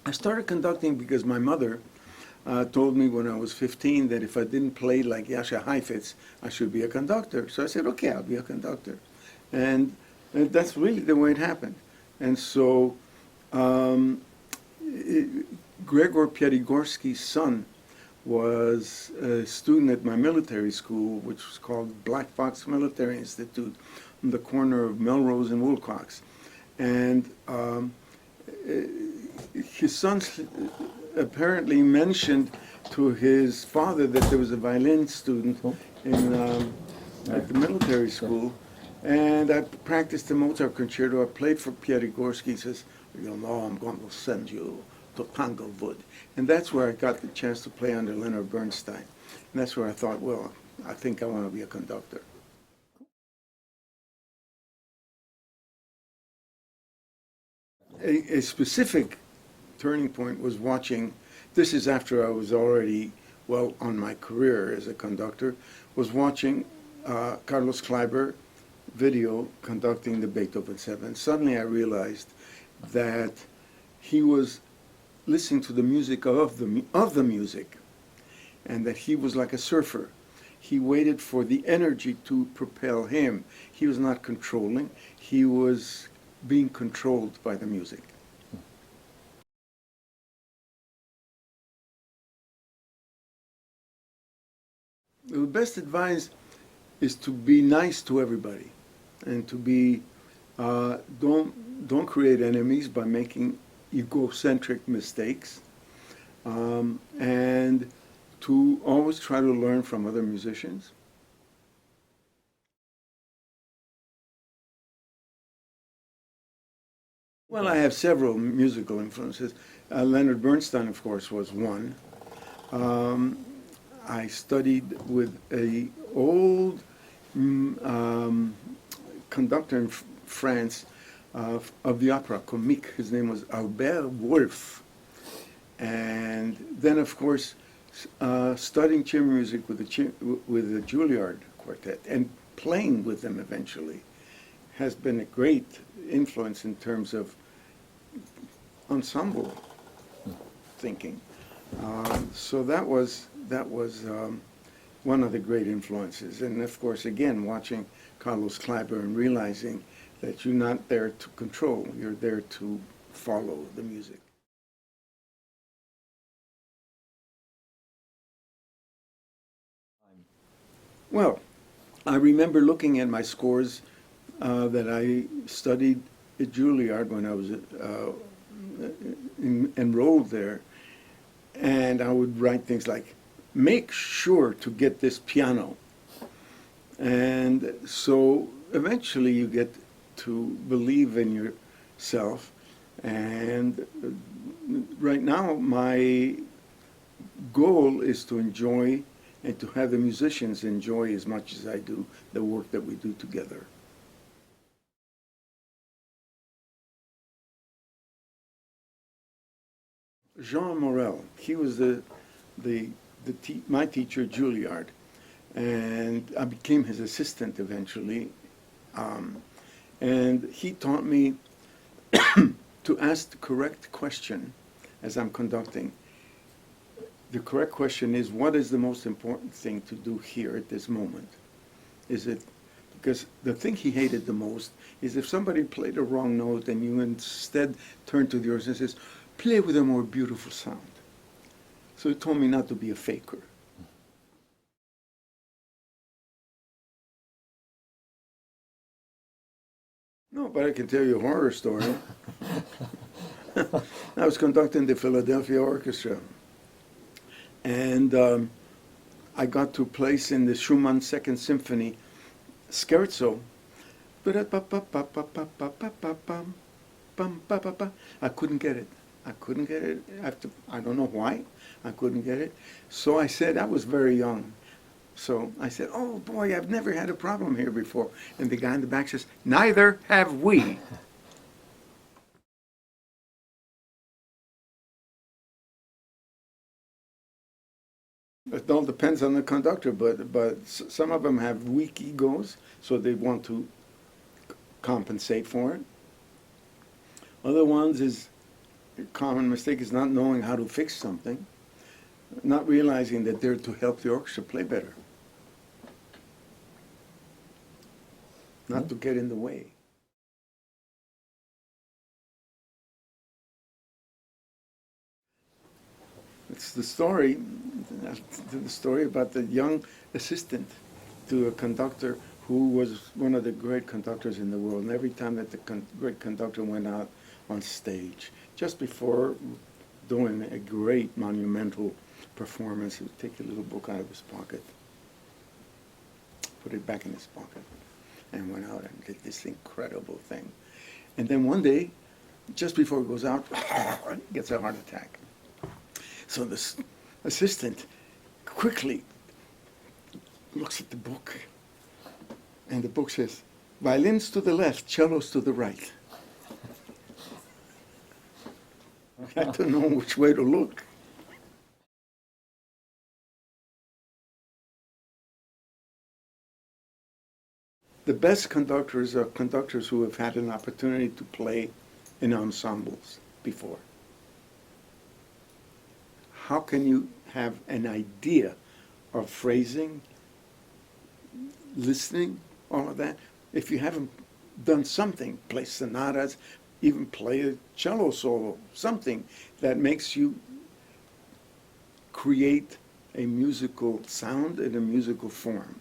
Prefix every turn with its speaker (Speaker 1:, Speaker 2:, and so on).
Speaker 1: I started conducting because my mother told me when I was 15 that if I didn't play like Yasha Heifetz, I should be a conductor. So I said, okay, I'll be a conductor. And that's really the way it happened. And so um, Gregor Piatigorsky's son was a student at my military school, which was called Black Fox Military Institute, on the corner of Melrose and Wilcox. And his son apparently mentioned to his father that there was a violin student in at the military school, and I practiced the Mozart concerto. I played for Piatigorsky. He says, "You know, I'm going to send you to Tanglewood," and that's where I got the chance to play under Leonard Bernstein. And that's where I thought, well, I think I want to be a conductor. A specific turning point was watching, this is after I was already well on my career as a conductor, was watching Carlos Kleiber video conducting the Beethoven 7. Suddenly I realized that he was listening to the music of the music, and that he was like a surfer. He waited for the energy to propel him. He was not controlling, he was being controlled by the music. The best advice is to be nice to everybody, and to be don't create enemies by making egocentric mistakes, and to always try to learn from other musicians. Well, I have several musical influences. Leonard Bernstein, of course, was one. Um, I studied with a old conductor in France of the opera comique. His name was Albert Wolff. And then, of course, studying chamber music with the Juilliard Quartet and playing with them eventually has been a great influence in terms of ensemble thinking. So that was one of the great influences. And of course, again, watching Carlos Kleiber and realizing that you're not there to control, you're there to follow the music. Well, I remember looking at my scores that I studied at Juilliard when I was enrolled there, and I would write things like, make sure to get this piano. And so eventually you get to believe in yourself. And right now my goal is to enjoy and to have the musicians enjoy as much as I do the work that we do together. Jean Morel, he was my teacher at Juilliard, and I became his assistant eventually. And he taught me to ask the correct question as I'm conducting. The correct question is, what is the most important thing to do here at this moment? Is it, because the thing he hated the most is if somebody played a wrong note and you instead turn to the organ and says, play with a more beautiful sound. So he told me not to be a faker. No, but I can tell you a horror story. I was conducting the Philadelphia Orchestra, and I got to a place in the Schumann Second Symphony scherzo. I couldn't get it. I couldn't get it. I don't know why. I couldn't get it. So I said, I was very young. So I said, oh boy, I've never had a problem here before. And the guy in the back says, neither have we. It all depends on the conductor, but some of them have weak egos, so they want to compensate for it. Other ones is common mistake is not knowing how to fix something, not realizing that they're to help the orchestra play better, not to get in the way. It's the story about the young assistant to a conductor who was one of the great conductors in the world. And every time that the great conductor went out on stage, just before doing a great monumental performance, he would take a little book out of his pocket, put it back in his pocket, and went out and did this incredible thing. And then one day, just before he goes out, he gets a heart attack. So this assistant quickly looks at the book, and the book says, violins to the left, cellos to the right. I had to know which way to look. The best conductors are conductors who have had an opportunity to play in ensembles before. How can you have an idea of phrasing, listening, all of that, if you haven't done something, play sonatas, even play a cello solo, something that makes you create a musical sound and a musical form?